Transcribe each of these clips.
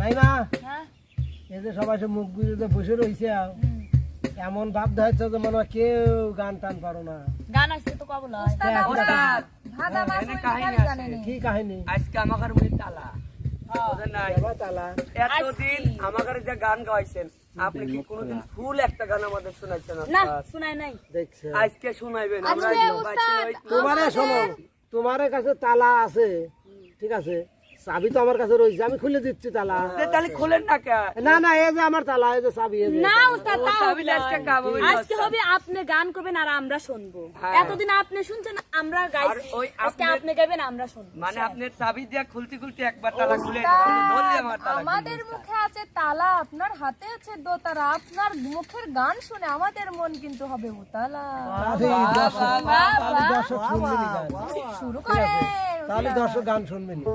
নাই মা হ্যাঁ এই যে সবাই সে মুখ বুঝে বসে রয়েছে এমন ভাব দেখাচ্ছে যে মনে হয় কেউ গান টান পারো না। গান আসছে তো কবল হয় ভাজা মাছ জানেনি কি কাহিনী? আজকে আমার মুই তালা বুঝেন নাই বাবা তালা এতদিন আমার যে গান গাইছেন আপনি কি কোনোদিন ফুল একটা গান আমাদের শোনাচ্ছেন না শুনাই নাই দেখছে আজকে শোনাইবেন আমরা তোমারে শোনো তোমার কাছে তালা আছে ঠিক আছে চাবি তো আমার কাছে রয়েছে আমি খুলে দিচ্ছি তালা। তাহলে খোলেন না কে? না না এই যে আমার তালা এই যে চাবি এই যে না উস্তাদ তা চাবি আজকে গাবো আজকে হবে আপনি গান করবেন আর আমরা শুনবো এতদিন আপনি শুনছেন আমরা গাইছি ওই আজকে আপনি গাবেন আমরা শুনবো মানে আপনার চাবি দিয়ে খুলতে খুলতে একবার তালা খুলে ধরলে আমার তালা আমাদের মুখে আছে তালা আপনার হাতে আছে দোতারা আপনার মুখের গান শুনে আমাদের মন কিন্তু হবে উতালা তাহলে দর্শক শুনবেনি গান শুরু করে তাহলে দর্শক গান শুনবেনি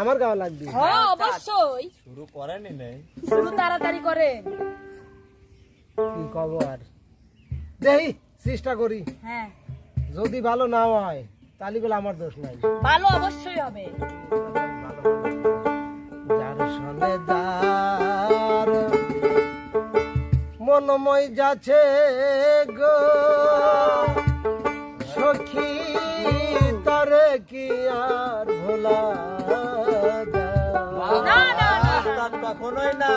আমার গাওয়া লাগবে। হ্যাঁ অবশ্যই শুরু করেনি নাই শুরু তাড়াতাড়ি করেন কি খবর দেই চেষ্টা করি হ্যাঁ যদি ভালো না হয় তাহলে বলে আমার দোষ নাই। ভালো অবশ্যই হবে যার সনে যার মনময় যাচ্ছে গো সখী তারে কি আর ভোলা না না না উস্তাদ কখনোই না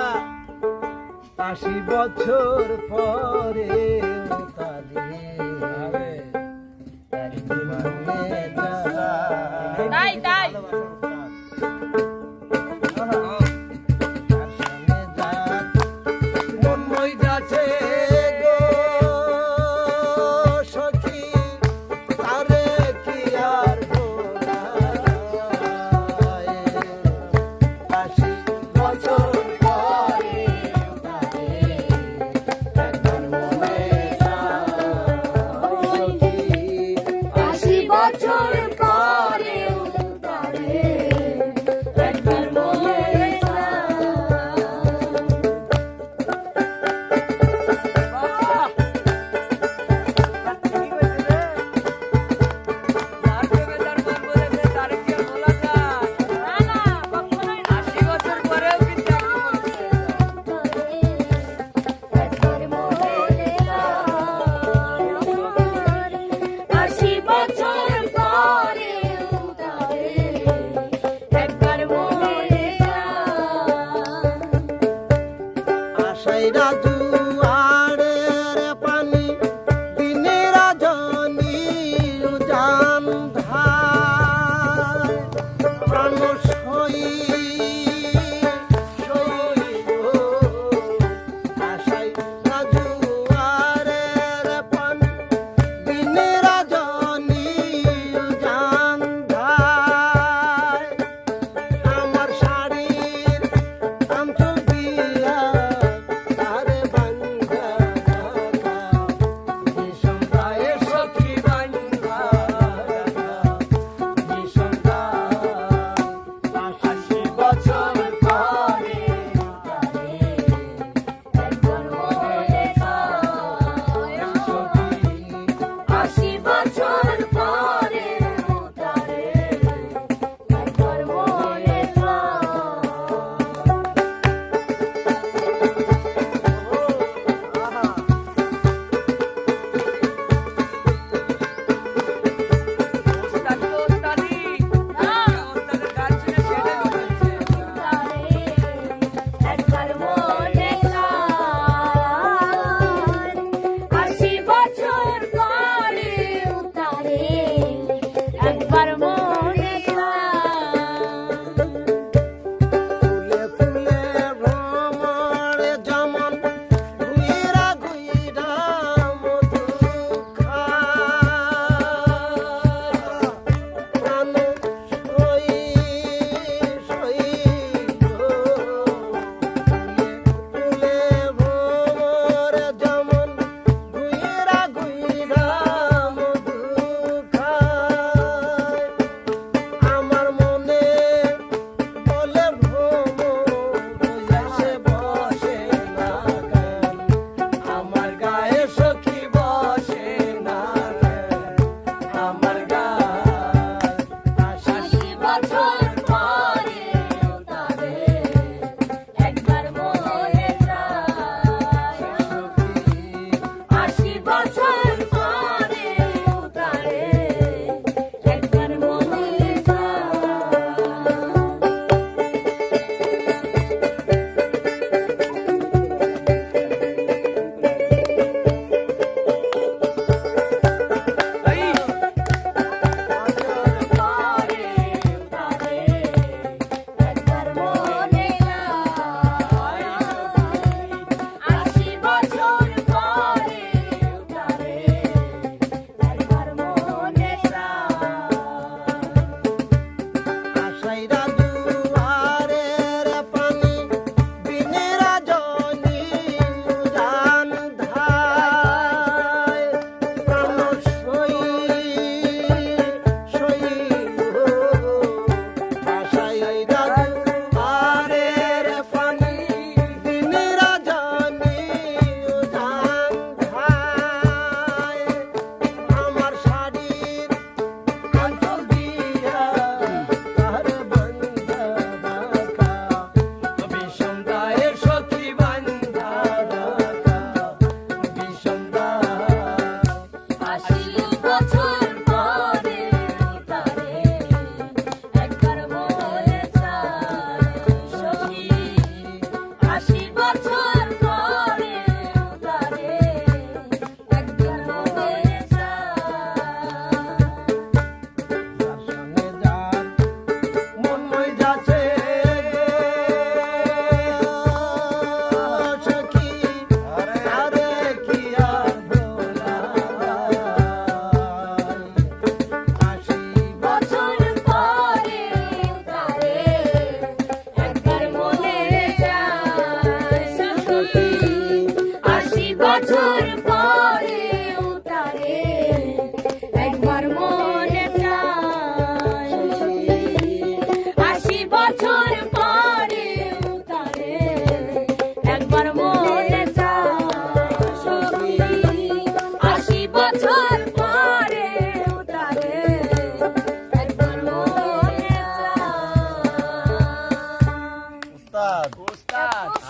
80 বছর পরে তারে তাই তাই মনময় যাচ্ছে গো সখী তারে কি আর ভোলা যায় 80 বছর পরে তারে একবার মনে সখী 80 বছর পরে তারে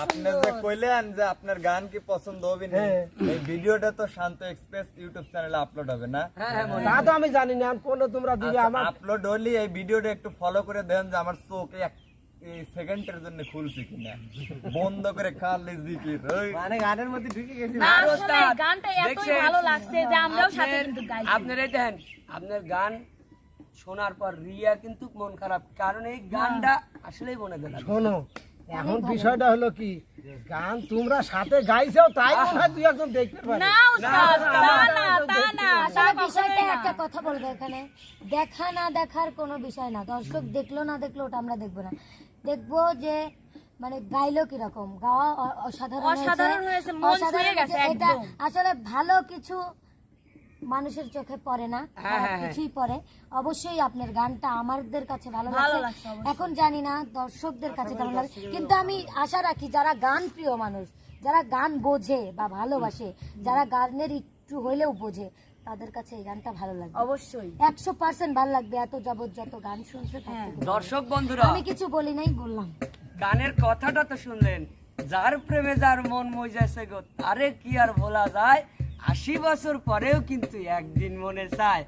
আপনি যে কইলেন যে আপনার গান কি পছন্দ হবে না, হ্যাঁ। এই ভিডিওটা তো শান্ত এক্সপ্রেস ইউটিউব চ্যানেলে আপলোড হবে না? হ্যাঁ হ্যাঁ মনে তা তো আমি জানি না কোন তোমরা দিবে আমার আপলোড হলে এই ভিডিওটা একটু ফলো করে দেন যে আমার চোখ এই সেকেন্ডের জন্য খুলছে কিনা, বন্ধ করে খালি জিকির ওই মানে গানের মধ্যে ঢুকে গেছি না, আর আসলে ওস্তাদ, গানটা এতই দেখছেন? ভালো লাগছে যে আমরাও সাথে কিন্তু গাইছি। আপনার এই দেখেন আপনার গান শোনার পর রিয়া কিন্তু মন খারাপ, কারণ এই গানটা আসলেই মনে গেল। শোনো এখন বিষয়টা হলো কি গান তোমরা সাথে গাইছো তাই মনে হয় তুই একজন দেখতে পারে না উস্তাদ, তা না, তা না, তা আসলে বিষয়টা কখনোই না। একটা কথা বলবো এখানে, দেখা না দেখার কোনো বিষয় না। দর্শক দেখলো না দেখলো ওটা আমরা দেখবো না, দেখবো যে মানে গাইলো কিরকম, গাওয়া অসাধারণ হয়েছে, মন ছুঁয়ে গেছে এটা একদম। আসলে ভালো কিছু মানুষের চোখে পড়ে না, হ্যাঁ, খারাপ হ্যাঁ, কিছুই পড়ে। অবশ্যই আপনার গানটা আমাদের কাছে ভালো ভালো লাগছে, লাগছে অবশ্যই। এখন জানি না দর্শকদের কাছে কেমন লাগে, কিন্তু আমি আশা রাখি যারা গান প্রিয় মানুষ, যারা গান বোঝে বা ভালোবাসে, যারা গানের একটু হইলেও বোঝে, তাদের কাছে এই গানটা ভালো লাগবে, অবশ্যই 100% ভালো লাগবে। এত যাবত যত গান শুনছে তার থেকে। দর্শক বন্ধুরা, আমি কিছু বলি নাই, বললাম গানের কথাটা তো শুনলেন, যার প্রেমে যার মন মজাইছে গো, তারে কি আর ভোলা যায়, 80 বছর পরেও কিন্তু একদিন মনে চায়।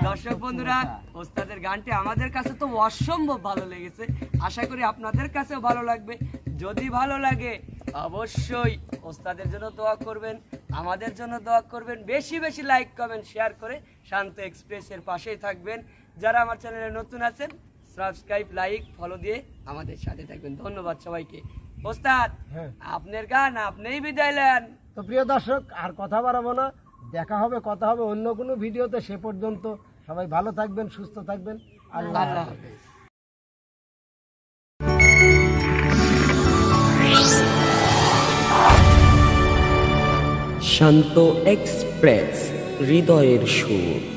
দর্শক বন্ধুরা, ওস্তাদের গানটি আমাদের কাছে তো অসম্ভব ভালো লেগেছে, আশা করি আপনাদের কাছেও ভালো লাগবে। যদি ভালো লাগে অবশ্যই ওস্তাদের জন্য দোয়া করবেন, আমাদের জন্য দোয়া করবেন, বেশি বেশি লাইক কমেন্ট শেয়ার করে শান্ত এক্সপ্রেসের পাশেই থাকবেন। যারা আমার চ্যানেলে নতুন আছেন সাবস্ক্রাইব লাইক ফলো দিয়ে আমাদের সাথে থাকবেন। ধন্যবাদ সবাইকে। ওস্তাদ, হ্যাঁ। আপনার গান আপনিই বিদায় নেন। তো প্রিয় দর্শক আর কথা বাড়াবো না, দেখা হবে কথা হবে অন্য কোনো ভিডিওতে। সে পর্যন্ত সবাই ভালো থাকবেন, সুস্থ থাকবেন। আল্লাহ আল্লাহ হাফেজ। শান্ত এক্সপ্রেস, হৃদয়ের সুর।